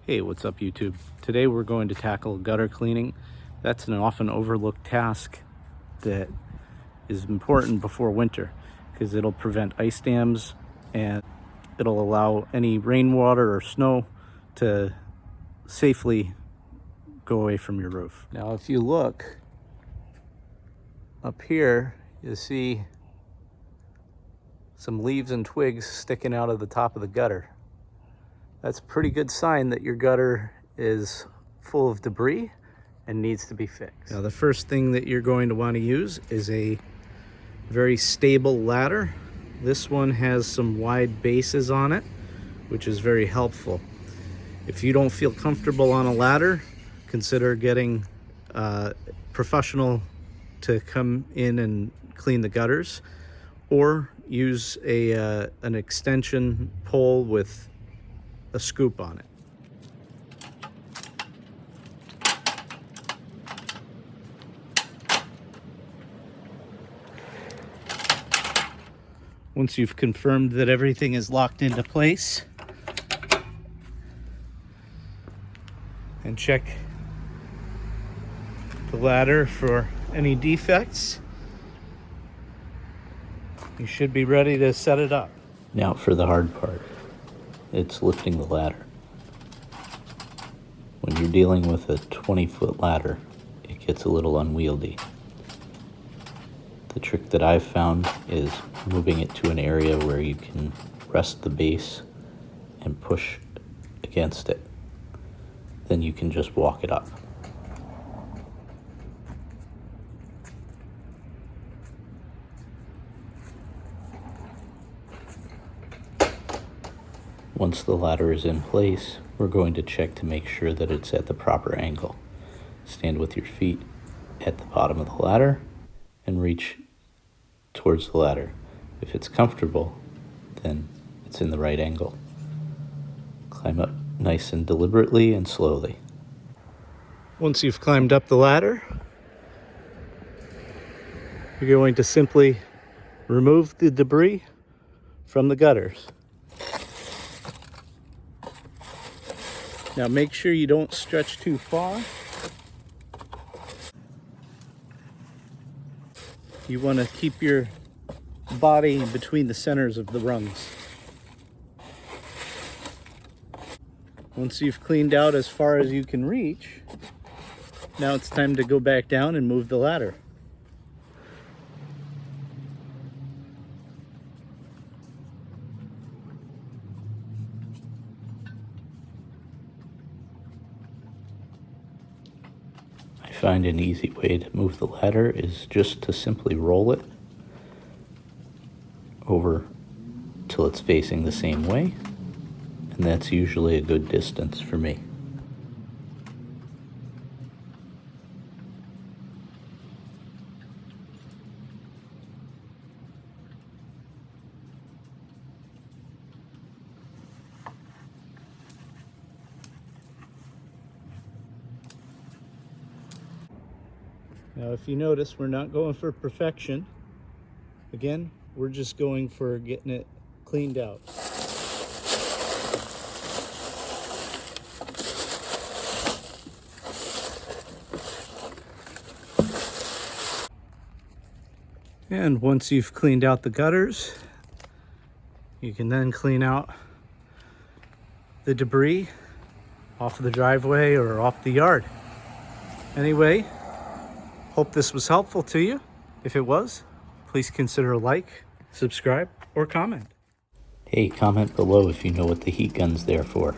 Hey, what's up YouTube? Today we're going to tackle gutter cleaning. That's an often overlooked task that is important before winter because it'll prevent ice dams and it'll allow any rainwater or snow to safely go away from your roof. Now if you look up here, you see some leaves and twigs sticking out of the top of the gutter. That's a pretty good sign that your gutter is full of debris and needs to be fixed. Now the first thing that you're going to want to use is a very stable ladder. This one has some wide bases on it, which is very helpful. If you don't feel comfortable on a ladder, consider getting a professional to come in and clean the gutters, or use an extension pole with a scoop on it. Once you've confirmed that everything is locked into place, and check the ladder for any defects, you should be ready to set it up. Now for the hard part. It's lifting the ladder. When you're dealing with a 20-foot ladder, it gets a little unwieldy. The trick that I've found is moving it to an area where you can rest the base and push against it. Then you can just walk it up. Once the ladder is in place, we're going to check to make sure that it's at the proper angle. Stand with your feet at the bottom of the ladder and reach towards the ladder. If it's comfortable, then it's in the right angle. Climb up nice and deliberately and slowly. Once you've climbed up the ladder, you're going to simply remove the debris from the gutters. Now make sure you don't stretch too far. You want to keep your body between the centers of the rungs. Once you've cleaned out as far as you can reach, now it's time to go back down and move the ladder. I find an easy way to move the ladder is just to simply roll it over till it's facing the same way, and that's usually a good distance for me. Now if you notice, we're not going for perfection. Again, we're just going for getting it cleaned out. And once you've cleaned out the gutters, you can then clean out the debris off of the driveway or off the yard. Anyway, hope this was helpful to you. If it was, please consider a like, subscribe, or comment. Hey, comment below if you know what the heat gun's there for.